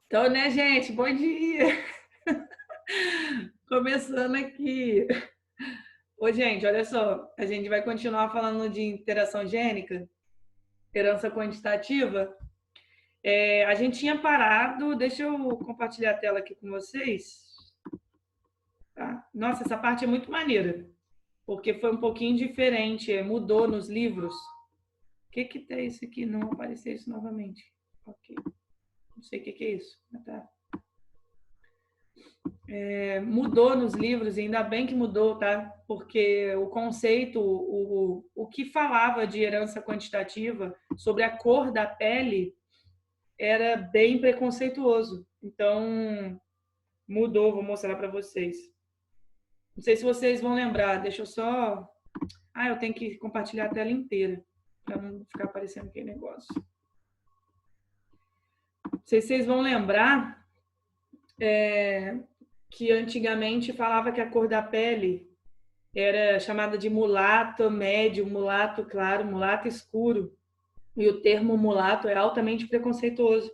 Então, né, gente? Bom dia! Começando aqui. Ô, gente, olha só. A gente vai continuar falando de interação gênica, herança quantitativa. A gente tinha parado. Deixa eu compartilhar a tela aqui com vocês. Tá? Nossa, essa parte é muito maneira, porque foi um pouquinho diferente, mudou nos livros. O que que é isso aqui? Não apareceu isso novamente. Ok. Não sei o que que é isso. Tá. Mudou nos livros, e ainda bem que mudou, tá? Porque o conceito, o que falava de herança quantitativa sobre a cor da pele era bem preconceituoso. Então, mudou, vou mostrar para vocês. Não sei se vocês vão lembrar, deixa eu só. Ah, eu tenho que compartilhar a tela inteira, para não ficar aparecendo aquele negócio. Não sei se vocês vão lembrar que antigamente falava que a cor da pele era chamada de mulato médio, mulato claro, mulato escuro. E o termo mulato é altamente preconceituoso.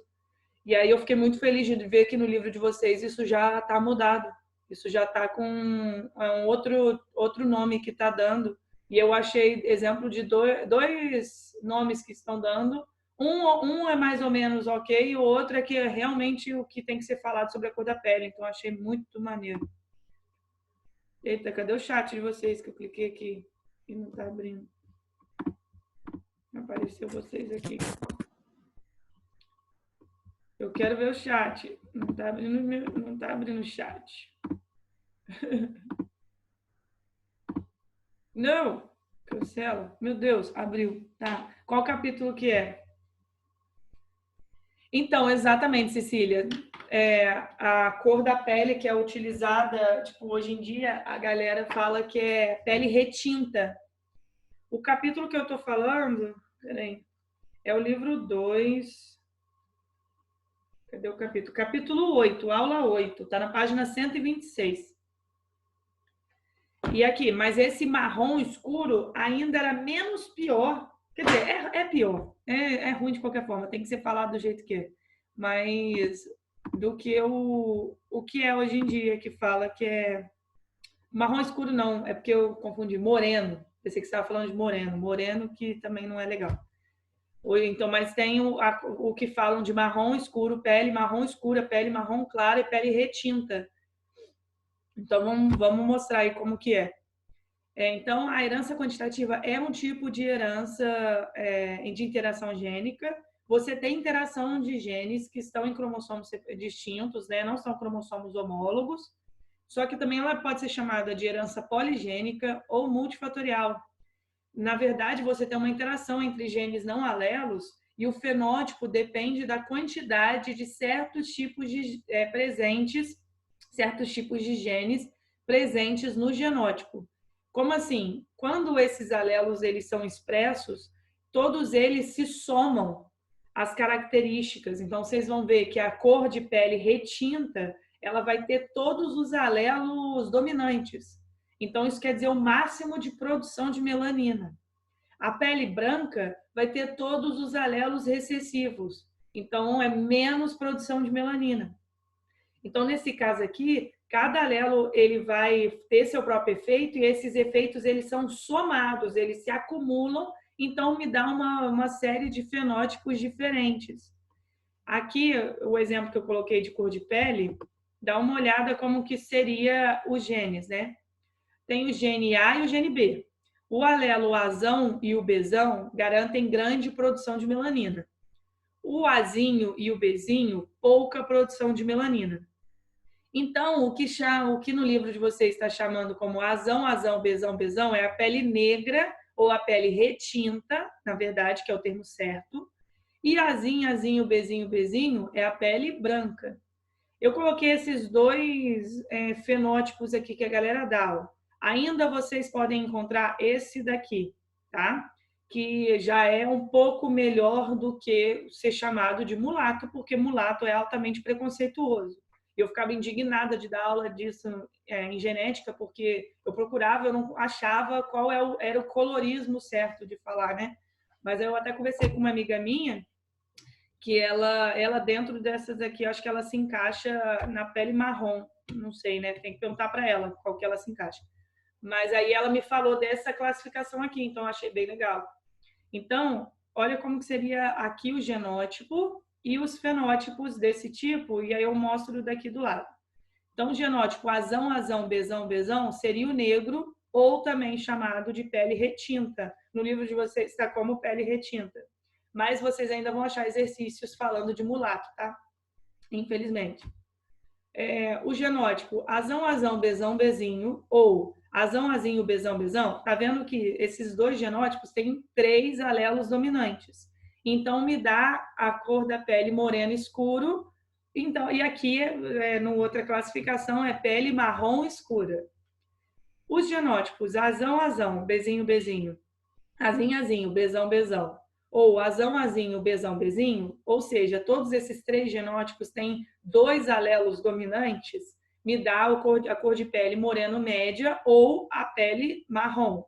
E aí eu fiquei muito feliz de ver que no livro de vocês isso já está mudado. Isso já está com um outro nome que está dando. E eu achei exemplo de dois nomes que estão dando. Um é mais ou menos ok, e o outro é que é realmente o que tem que ser falado sobre a cor da pele. Então, achei muito maneiro. Eita, cadê o chat de vocês que eu cliquei aqui e não está abrindo? Apareceu vocês aqui. Eu quero ver o chat. Não está abrindo o chat. Não! Cancela. Meu Deus, abriu. Tá. Qual capítulo que é? Então, exatamente, Cecília. A cor da pele que é utilizada, tipo, hoje em dia, a galera fala que é pele retinta. O capítulo que eu tô falando, peraí, é o livro 2. Cadê o capítulo? Capítulo 8, aula 8, tá na página 126. E aqui, mas esse marrom escuro ainda era menos pior. Quer dizer, é pior. É ruim de qualquer forma, tem que ser falado do jeito que é. Mas do que o que é hoje em dia, que fala que é. Marrom escuro não, é porque eu confundi. Moreno. Pensei que você estava falando de moreno. Moreno que também não é legal. Então, mas tem o que falam de marrom escuro, pele marrom escura, pele marrom clara e pele retinta. Então, vamos mostrar aí como que é. Então, a herança quantitativa é um tipo de herança de interação gênica. Você tem interação de genes que estão em cromossomos distintos, né? Não são cromossomos homólogos. Só que também ela pode ser chamada de herança poligênica ou multifatorial. Na verdade, você tem uma interação entre genes não alelos e o fenótipo depende da quantidade de certos tipos de presentes, certos tipos de genes presentes no genótipo. Como assim? Quando esses alelos eles são expressos, todos eles se somam às características. Então, vocês vão ver que a cor de pele retinta, ela vai ter todos os alelos dominantes. Então, isso quer dizer o máximo de produção de melanina. A pele branca vai ter todos os alelos recessivos. Então, é menos produção de melanina. Então, nesse caso aqui, cada alelo ele vai ter seu próprio efeito e esses efeitos eles são somados, eles se acumulam, então me dá uma série de fenótipos diferentes. Aqui, o exemplo que eu coloquei de cor de pele, dá uma olhada como que seria os genes, né? Tem o gene A e o gene B. O alelo Azão e o Bzão garantem grande produção de melanina. O Azinho e o Bzinho, pouca produção de melanina. Então, o que no livro de vocês está chamando como azão, azão, bezão, bezão, é a pele negra ou a pele retinta, na verdade, que é o termo certo. E azinho, azinho, bezinho, bezinho é a pele branca. Eu coloquei esses dois fenótipos aqui que a galera dá. Ó. Ainda vocês podem encontrar esse daqui, tá? Que já é um pouco melhor do que ser chamado de mulato, porque mulato é altamente preconceituoso. Eu ficava indignada de dar aula disso em genética, porque eu procurava, eu não achava qual era o colorismo certo de falar, né? Mas eu até conversei com uma amiga minha que ela dentro dessas aqui, acho que ela se encaixa na pele marrom. Não sei, né? Tem que perguntar para ela qual que ela se encaixa. Mas aí ela me falou dessa classificação aqui, então achei bem legal. Então, olha como que seria aqui o genótipo e os fenótipos desse tipo, e aí eu mostro daqui do lado. Então, o genótipo azão, azão, bezão, bezão seria o negro, ou também chamado de pele retinta. No livro de vocês está como pele retinta. Mas vocês ainda vão achar exercícios falando de mulato, tá? Infelizmente. O genótipo azão, azão, bezão, bezinho, ou azão, azinho, bezão, bezão, tá vendo que esses dois genótipos têm 3 alelos dominantes. Então, me dá a cor da pele moreno escuro. Então, e aqui, no outra classificação, é pele marrom escura. Os genótipos azão, azão, bezinho, bezinho, azinho, azinho, bezão, bezão, ou azão, azinho, bezão, bezinho, ou seja, todos esses 3 genótipos têm 2 alelos dominantes, me dá a cor de pele moreno média ou a pele marrom.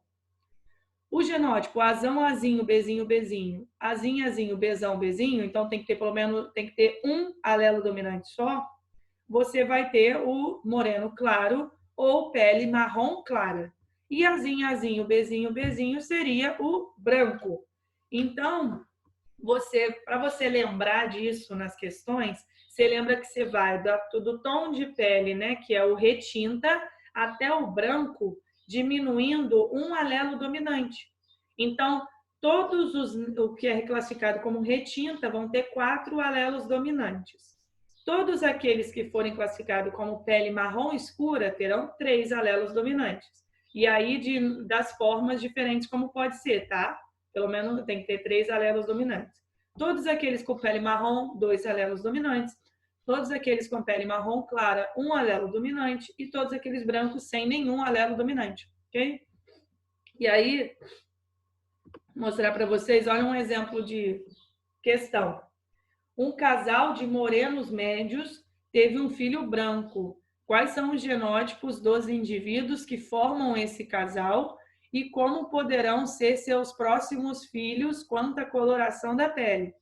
O genótipo azão, azinho, bezinho, bezinho, azinho, azinho, bezão, bezinho, então tem que ter pelo menos um alelo dominante só, você vai ter o moreno claro ou pele marrom clara. E azinho, azinho, bezinho, bezinho seria o branco. Então, para você lembrar disso nas questões, você lembra que você vai do tom de pele, né, que é o retinta, até o branco, diminuindo um alelo dominante. Então, o que é classificado como retinta vão ter 4 alelos dominantes. Todos aqueles que forem classificados como pele marrom escura terão 3 alelos dominantes. E aí, das formas diferentes, como pode ser, tá? Pelo menos tem que ter 3 alelos dominantes. Todos aqueles com pele marrom, 2 alelos dominantes. Todos aqueles com pele marrom clara, 1 alelo dominante. E todos aqueles brancos sem nenhum alelo dominante, ok? E aí, mostrar para vocês, olha um exemplo de questão. Um casal de morenos médios teve um filho branco. Quais são os genótipos dos indivíduos que formam esse casal e como poderão ser seus próximos filhos quanto à coloração da pele?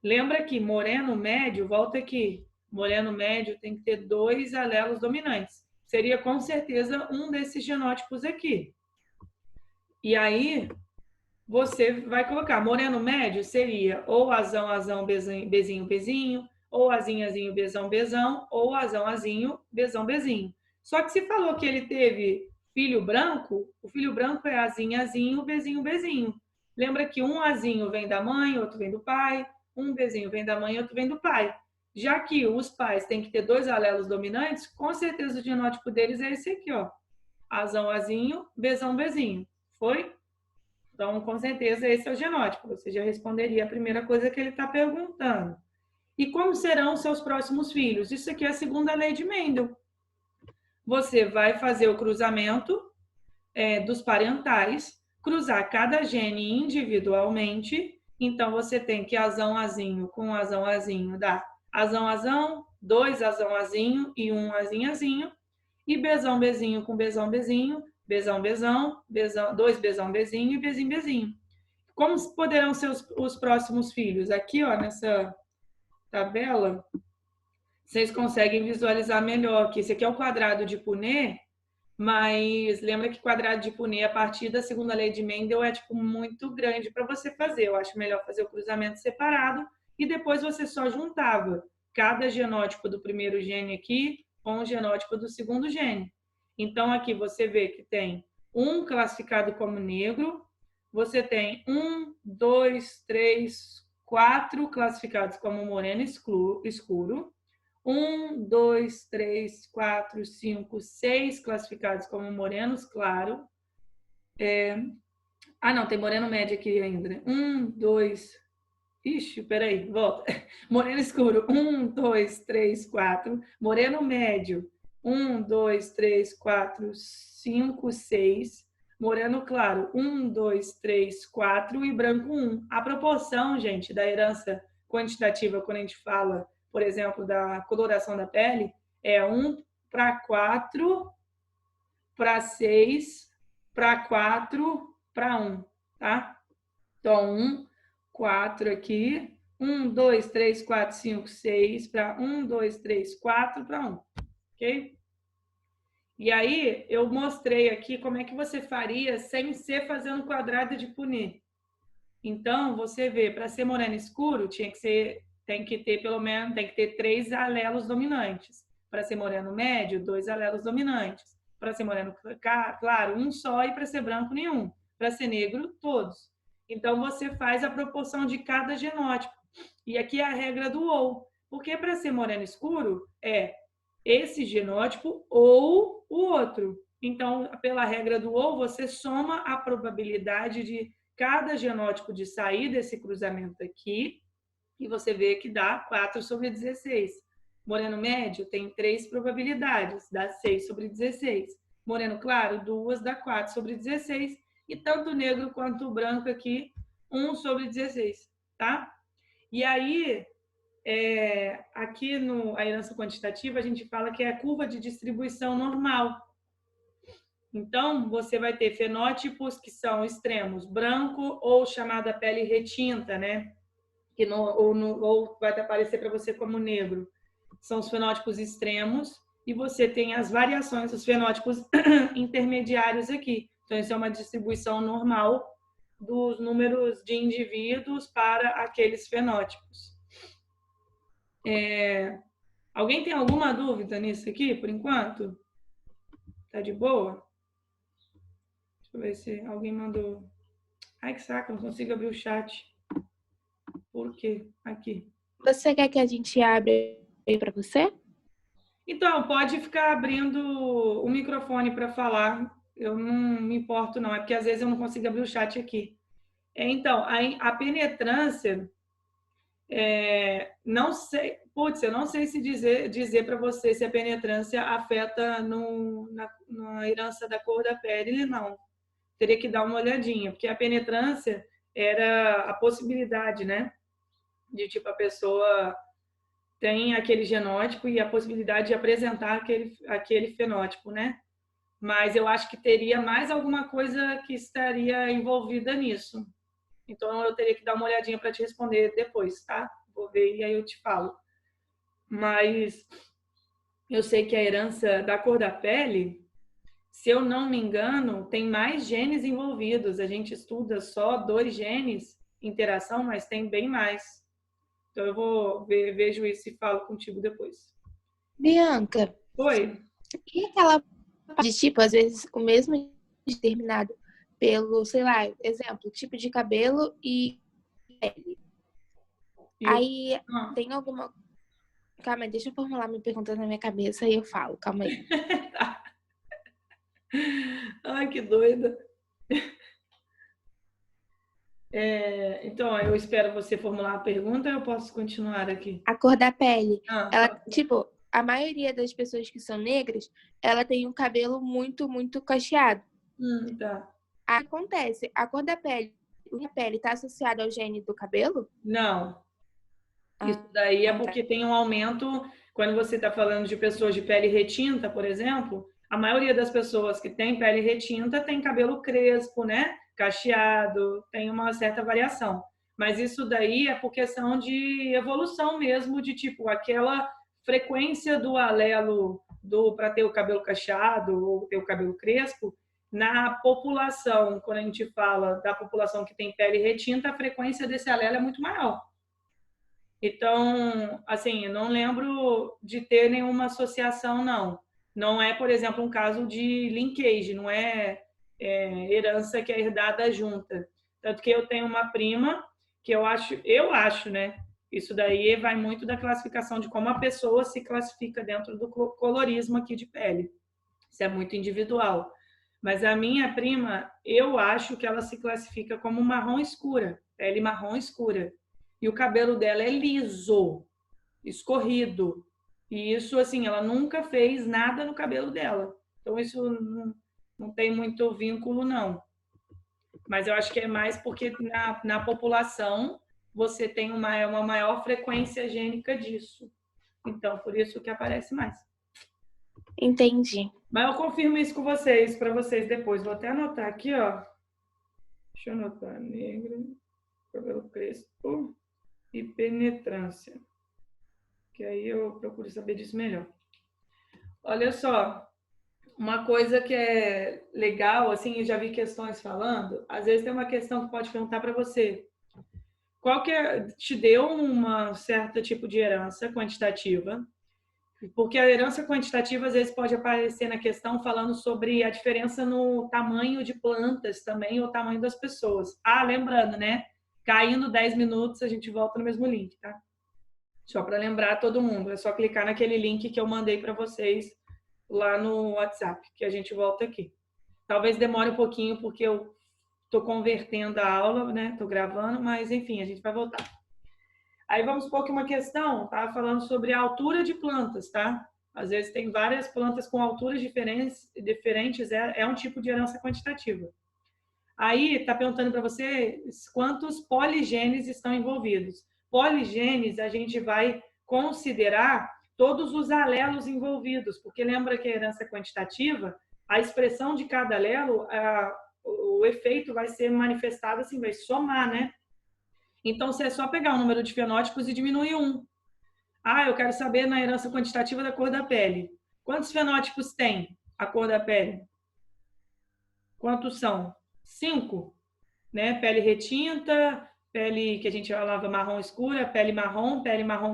Lembra que moreno médio, volta aqui, moreno médio tem que ter 2 alelos dominantes. Seria com certeza um desses genótipos aqui. E aí, você vai colocar moreno médio seria ou azão, azão, bezinho, bezinho, ou azinho, azinho, bezão, bezão, ou azão, azinho, bezão, bezinho. Só que se falou que ele teve filho branco, o filho branco é azinho, azinho, bezinho, bezinho. Lembra que um azinho vem da mãe, outro vem do pai, um bezinho vem da mãe, outro vem do pai. Já que os pais têm que ter 2 alelos dominantes, com certeza o genótipo deles é esse aqui, ó. Azão, azinho, bezão, bezinho. Foi? Então, com certeza, esse é o genótipo. Você já responderia a primeira coisa que ele está perguntando. E como serão seus próximos filhos? Isso aqui é a segunda lei de Mendel. Você vai fazer o cruzamento dos parentais, cruzar cada gene individualmente. Então, você tem que azão, azinho com azão, azinho dá azão, azão, 2 azão, azinho e 1 azinho, azinho. E bezão, bezinho com bezão, bezinho, bezão, bezão, 2 bezão, bezinho e bezinho, bezinho. Como poderão ser os próximos filhos? Aqui, ó, nessa tabela, vocês conseguem visualizar melhor que esse aqui é o quadrado de Punnett, mas lembra que quadrado de Punnett, a partir da segunda lei de Mendel, é tipo muito grande para você fazer. Eu acho melhor fazer o cruzamento separado e depois você só juntava cada genótipo do primeiro gene aqui com o genótipo do segundo gene. Então, aqui você vê que tem um classificado como negro, você tem 1, 2, 3, 4 classificados como moreno escuro, 1, 2, 3, 4, 5, 6 classificados como morenos claro. Não, tem moreno médio aqui ainda. 1, 2. Ixi, peraí, volta. Moreno escuro. 1, 2, 3, 4. Moreno médio. 1, 2, 3, 4, 5, 6. Moreno claro. 1, 2, 3, 4. E branco 1. A proporção, gente, da herança quantitativa, quando a gente fala, por exemplo, da coloração da pele, é 1 para 4 para 6 para 4 para 1, tá? Então, 1, 4 aqui, 1, 2, 3, 4, 5, 6 para 1, 2, 3, 4 para 1. Ok? E aí, eu mostrei aqui como é que você faria sem ser fazendo quadrado de punir. Então, você vê, para ser moreno escuro, tem que ter pelo menos, tem que ter 3 alelos dominantes. Para ser moreno médio, 2 alelos dominantes. Para ser moreno claro, um só, e para ser branco, nenhum. Para ser negro, todos. Então, você faz a proporção de cada genótipo. E aqui é a regra do ou. Porque para ser moreno escuro, é esse genótipo ou o outro. Então, pela regra do ou, você soma a probabilidade de cada genótipo de sair desse cruzamento aqui, e você vê que dá 4 sobre 16. Moreno médio tem 3 probabilidades, dá 6 sobre 16. Moreno claro, 2, dá 4 sobre 16. E tanto o negro quanto o branco aqui, 1 sobre 16, tá? E aí, aqui no a herança quantitativa, a gente fala que é a curva de distribuição normal. Então, você vai ter fenótipos que são extremos, branco ou chamada pele retinta, né? Que ou vai aparecer para você como negro. São os fenótipos extremos, e você tem as variações, os fenótipos intermediários aqui. Então, isso é uma distribuição normal dos números de indivíduos para aqueles fenótipos. Alguém tem alguma dúvida nisso aqui, por enquanto? Tá de boa? Deixa eu ver se alguém mandou. Ai, que saco, não consigo abrir o chat. Por quê? Aqui. Você quer que a gente abra aí para você? Então, pode ficar abrindo o microfone para falar. Eu não me importo, não. É porque às vezes eu não consigo abrir o chat aqui. Então, a penetrância, não sei, putz, eu não sei se dizer para você se a penetrância afeta na herança da cor da pele, não. Teria que dar uma olhadinha, porque a penetrância era a possibilidade, né? De tipo, a pessoa tem aquele genótipo e a possibilidade de apresentar aquele fenótipo, né? Mas eu acho que teria mais alguma coisa que estaria envolvida nisso. Então, eu teria que dar uma olhadinha para te responder depois, tá? Vou ver e aí eu te falo. Mas eu sei que a herança da cor da pele, se eu não me engano, tem mais genes envolvidos. A gente estuda só 2 genes, interação, mas tem bem mais. Então, eu vou vejo isso e falo contigo depois. Bianca, Oi? e aquela de tipo, às vezes, o mesmo determinado pelo, sei lá, exemplo, tipo de cabelo e pele. Aí tem alguma. Calma aí, deixa eu formular minha pergunta na minha cabeça e eu falo, calma aí. Ai, que doida. Então, eu espero você formular a pergunta, ou eu posso continuar aqui? A cor da pele. Ela, Tá. tipo, a maioria das pessoas que são negras, ela tem um cabelo muito, muito cacheado. Tá. Acontece, a cor da pele está associada ao gene do cabelo? Não. Isso daí é porque tem um aumento, quando você está falando de pessoas de pele retinta, por exemplo, a maioria das pessoas que tem pele retinta tem cabelo crespo, né? Cacheado, tem uma certa variação. Mas isso daí é por questão de evolução mesmo, de tipo, aquela frequência do alelo para ter o cabelo cacheado ou ter o cabelo crespo, na população, quando a gente fala da população que tem pele retinta, a frequência desse alelo é muito maior. Então, assim, eu não lembro de ter nenhuma associação, não. Não é, por exemplo, um caso de linkage, não é, herança que é herdada junta. Tanto que eu tenho uma prima que eu acho, né? Isso daí vai muito da classificação de como a pessoa se classifica dentro do colorismo aqui de pele. Isso é muito individual. Mas a minha prima, eu acho que ela se classifica como marrom escura, pele marrom escura. E o cabelo dela é liso, escorrido. E isso, assim, ela nunca fez nada no cabelo dela. Então, isso não tem muito vínculo, não. Mas eu acho que é mais porque na população você tem uma maior frequência gênica disso. Então, por isso que aparece mais. Entendi. Mas eu confirmo isso com vocês, para vocês depois. Vou até anotar aqui, ó. Deixa eu anotar. Negra, cabelo crespo. e penetrância. Que aí eu procuro saber disso melhor. Olha só, uma coisa que é legal, assim, eu já vi questões falando, às vezes tem uma questão que pode perguntar para você. Qual que é, te deu uma certa tipo de herança quantitativa? Porque a herança quantitativa às vezes pode aparecer na questão falando sobre a diferença no tamanho de plantas também ou tamanho das pessoas. Ah, lembrando, né? Caindo 10 minutos, a gente volta no mesmo link, tá? Só para lembrar todo mundo, é só clicar naquele link que eu mandei para vocês lá no WhatsApp, que a gente volta aqui. Talvez demore um pouquinho porque eu estou convertendo a aula, né? Estou gravando, mas enfim, a gente vai voltar. Aí vamos supor que uma questão tá falando sobre a altura de plantas, tá? Às vezes tem várias plantas com alturas diferentes é um tipo de herança quantitativa. Aí está perguntando para você quantos poligenes estão envolvidos. Poligenes a gente vai considerar todos os alelos envolvidos, porque lembra que a herança quantitativa, a expressão de cada alelo, o efeito vai ser manifestado assim, vai somar, né? Então, você é só pegar o número de fenótipos e diminuir um. Ah, eu quero saber na herança quantitativa da cor da pele. Quantos fenótipos tem a cor da pele? Quantos são? 5, né? Pele retinta, pele que a gente falava marrom escura, pele marrom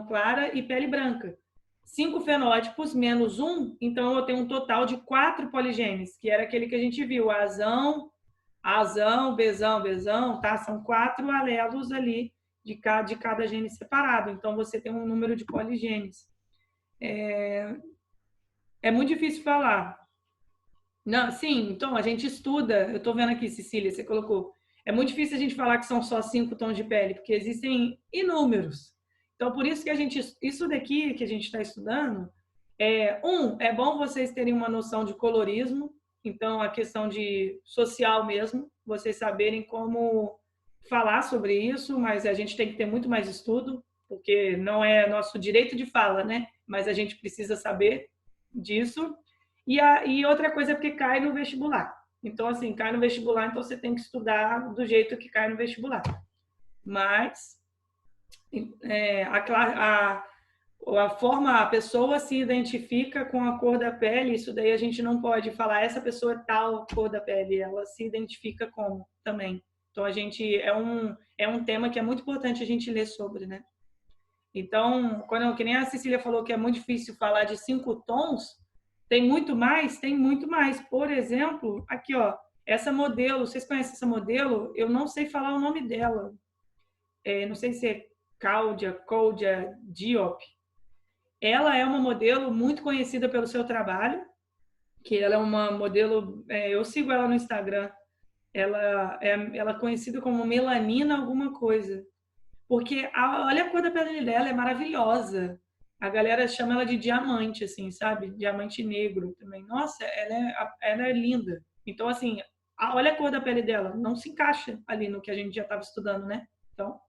clara e pele branca. 5 fenótipos menos 1, então eu tenho um total de 4 poligenes, que era aquele que a gente viu, Azão, Bzão, tá? São 4 alelos ali de cada gene separado. Então, você tem um número de poligenes. É muito difícil falar. Não, sim, então a gente estuda. Eu estou vendo aqui, Cecília, você colocou. É muito difícil a gente falar que são só 5 tons de pele, porque existem inúmeros. Então, por isso que isso daqui que a gente está estudando, é bom vocês terem uma noção de colorismo, então a questão de social mesmo, vocês saberem como falar sobre isso, mas a gente tem que ter muito mais estudo, porque não é nosso direito de fala, né? Mas a gente precisa saber disso. E outra coisa é porque cai no vestibular. Então, assim, cai no vestibular, então você tem que estudar do jeito que cai no vestibular. Mas a forma, a pessoa se identifica com a cor da pele, isso daí a gente não pode falar, essa pessoa é tal cor da pele, ela se identifica como também. Então, a gente, é um tema que é muito importante a gente ler sobre, né? Então, que nem a Cecília falou que é muito difícil falar de 5 tons, tem muito mais? Tem muito mais. Por exemplo, aqui, ó, essa modelo, vocês conhecem essa modelo? Eu não sei falar o nome dela. Não sei se é Cláudia Diop. Ela é uma modelo muito conhecida pelo seu trabalho, que ela é uma modelo, eu sigo ela no Instagram. Ela é conhecida como Melanina alguma coisa. Porque olha a cor da pele dela, é maravilhosa. A galera chama ela de diamante, assim, sabe? Diamante negro também. Nossa, ela é linda. Então, assim, olha a cor da pele dela. Não se encaixa ali no que a gente já estava estudando, né? Então,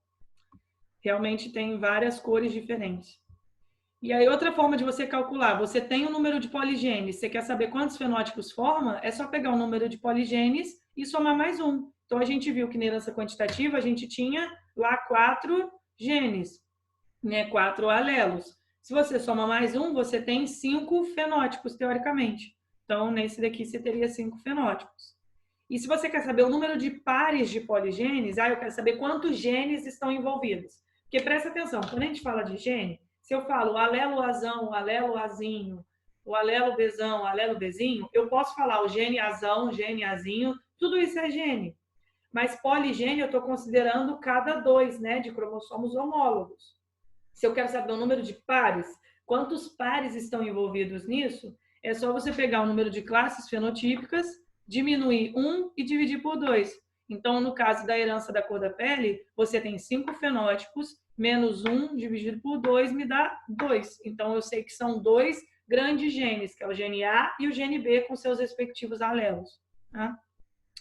realmente tem várias cores diferentes. E aí, outra forma de você calcular, você tem o número de poligenes, você quer saber quantos fenótipos forma, é só pegar o número de poligenes e somar mais um. Então, a gente viu que na herança quantitativa, a gente tinha lá 4 genes, né? 4 alelos. Se você soma mais um, você tem 5 fenótipos, teoricamente. Então, nesse daqui, você teria 5 fenótipos. E se você quer saber o número de pares de poligenes, eu quero saber quantos genes estão envolvidos. Porque presta atenção, quando a gente fala de gene, se eu falo o alelo azão, o alelo azinho, o alelo bezão, o alelo bezinho, eu posso falar o gene azão, o gene azinho, tudo isso é gene. Mas poligênio eu estou considerando cada 2, né, de cromossomos homólogos. Se eu quero saber o número de pares, quantos pares estão envolvidos nisso, é só você pegar o número de classes fenotípicas, diminuir 1 e dividir por 2. Então, no caso da herança da cor da pele, você tem 5 fenótipos, menos 1 dividido por 2 me dá 2. Então, eu sei que são 2 grandes genes, que é o gene A e o gene B com seus respectivos alelos. Tá?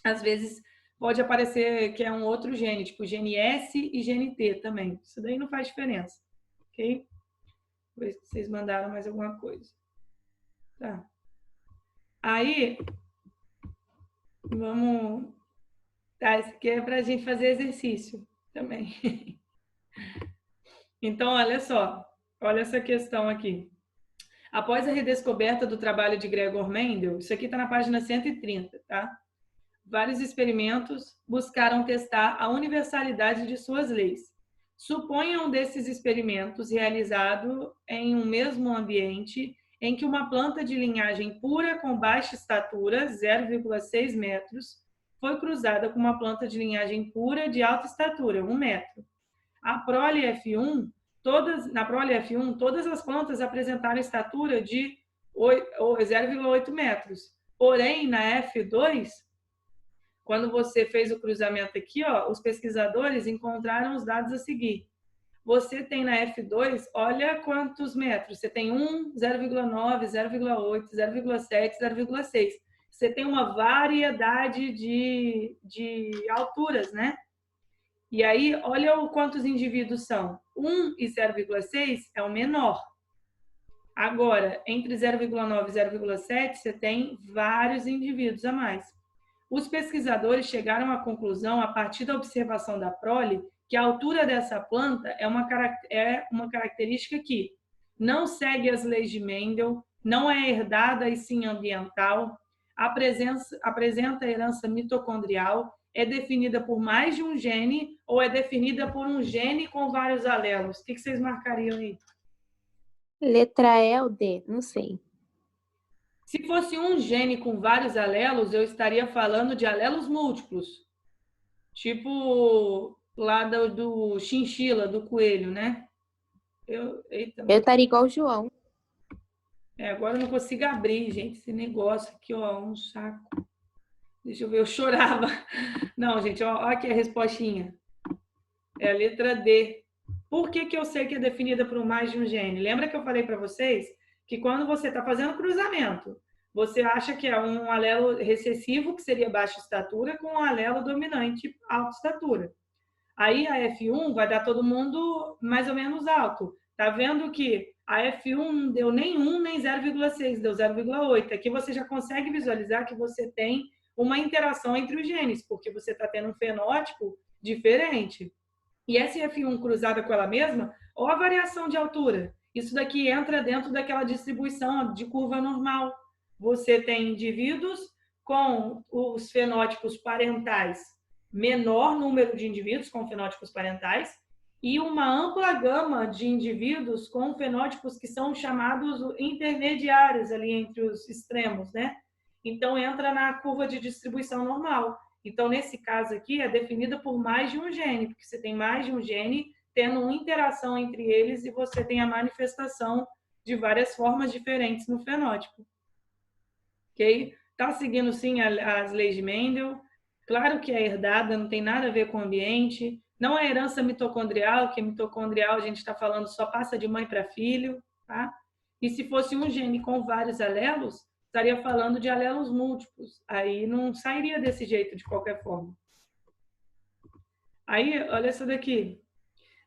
Às vezes, pode aparecer que é um outro gene, tipo gene S e gene T também. Isso daí não faz diferença. Ok? Vou ver se vocês mandaram mais alguma coisa. Tá. Aí, vamos... Tá, isso aqui é pra gente fazer exercício também. Então, olha só, olha essa questão aqui. Após a redescoberta do trabalho de Gregor Mendel, isso aqui está na página 130, tá? Vários experimentos buscaram testar a universalidade de suas leis. Suponham desses experimentos realizado em um mesmo ambiente em que uma planta de linhagem pura com baixa estatura, 0,6 metros, foi cruzada com uma planta de linhagem pura de alta estatura, 1 metro. A prole F1, na prole F1, todas as plantas apresentaram estatura de 0,8 metros. Porém, na F2, quando você fez o cruzamento aqui, ó, os pesquisadores encontraram os dados a seguir. Você tem na F2, olha quantos metros. Você tem 1, 0,9, 0,8, 0,7, 0,6. Você tem uma variedade de alturas, né? E aí, olha quantos indivíduos são. 1 e 0,6 é o menor. Agora, entre 0,9 e 0,7, você tem vários indivíduos a mais. Os pesquisadores chegaram à conclusão, a partir da observação da prole, que a altura dessa planta é uma característica que não segue as leis de Mendel, não é herdada e sim ambiental, apresenta herança mitocondrial, é definida por mais de um gene ou é definida por um gene com vários alelos. O que vocês marcariam aí? Letra E ou D? Não sei. Se fosse um gene com vários alelos, eu estaria falando de alelos múltiplos. Tipo lá do chinchila, do coelho, né? Eu estaria igual o João. Agora eu não consigo abrir, gente, esse negócio aqui, ó, um saco. Deixa eu ver, eu chorava. Não, gente, ó aqui a respostinha. É a letra D. Por que eu sei que é definida por mais de um gene? Lembra que eu falei para vocês que quando você está fazendo cruzamento, você acha que é um alelo recessivo, que seria baixa estatura, com um alelo dominante, alta estatura. Aí a F1 vai dar todo mundo mais ou menos alto. Tá vendo que a F1 não deu nem 1 nem 0,6, deu 0,8. Aqui você já consegue visualizar que você tem uma interação entre os genes, porque você está tendo um fenótipo diferente. E essa F1 cruzada com ela mesma, ou a variação de altura. Isso daqui entra dentro daquela distribuição de curva normal. Você tem indivíduos com os fenótipos parentais, menor número de indivíduos com fenótipos parentais, e uma ampla gama de indivíduos com fenótipos que são chamados intermediários ali entre os extremos, né? Então entra na curva de distribuição normal. Então, nesse caso aqui, é definida por mais de um gene, porque você tem mais de um gene tendo uma interação entre eles e você tem a manifestação de várias formas diferentes no fenótipo. Ok? Está seguindo, sim, as leis de Mendel. Claro que é herdada, não tem nada a ver com o ambiente. Não é herança mitocondrial, que mitocondrial a gente está falando só passa de mãe para filho, tá? E se fosse um gene com vários alelos, estaria falando de alelos múltiplos. Aí não sairia desse jeito de qualquer forma. Aí, olha essa daqui.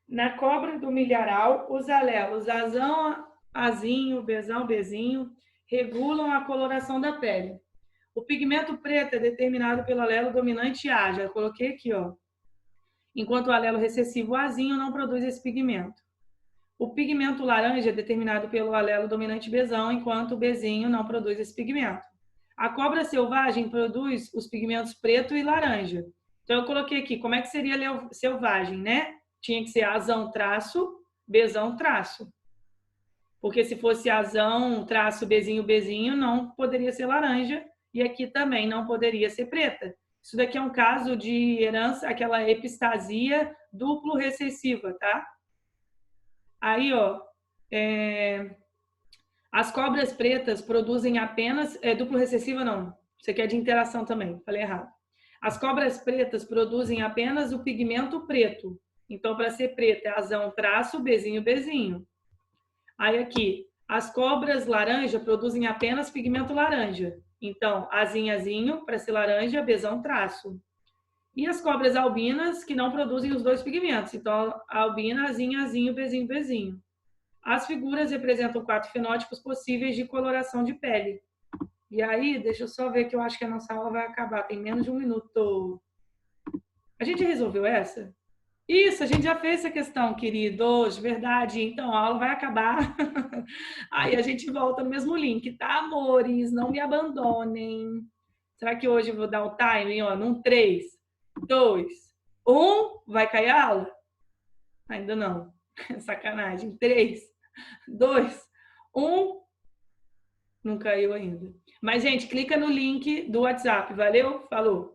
Na cobra do milharal, os alelos azão, azinho, bezão, bezinho, regulam a coloração da pele. O pigmento preto é determinado pelo alelo dominante A, já coloquei aqui, ó. Enquanto o alelo recessivo azinho não produz esse pigmento. O pigmento laranja é determinado pelo alelo dominante Bzão, enquanto o Bzinho não produz esse pigmento. A cobra selvagem produz os pigmentos preto e laranja. Então, eu coloquei aqui, como é que seria selvagem, né? Tinha que ser azão traço, Bzão traço. Porque se fosse azão traço Bzinho, Bzinho, não poderia ser laranja. E aqui também não poderia ser preta. Isso daqui é um caso de herança, aquela epistasia duplo recessiva, tá? Aí, ó, as cobras pretas produzem apenas... duplo recessiva, não. Isso aqui é de interação também, falei errado. As cobras pretas produzem apenas o pigmento preto. Então, para ser preta, é azão traço, Bzinho, Bzinho. Aí, aqui, as cobras laranja produzem apenas pigmento laranja. Então, azinho, azinho, para ser laranja, Bzão traço. E as cobras albinas, que não produzem os dois pigmentos. Então, a albina, azinho, azinho, Bzinho, Bzinho. As figuras representam 4 fenótipos possíveis de coloração de pele. E aí, deixa eu só ver que eu acho que a nossa aula vai acabar. Tem menos de um minuto. A gente resolveu essa? Isso, a gente já fez essa questão, queridos, verdade. Então, a aula vai acabar. Aí a gente volta no mesmo link, tá, amores? Não me abandonem. Será que hoje eu vou dar o timing, ó, num 3, 2, 1, vai cair a aula? Ainda não. Sacanagem. 3, 2, 1, não caiu ainda. Mas, gente, clica no link do WhatsApp. Valeu? Falou!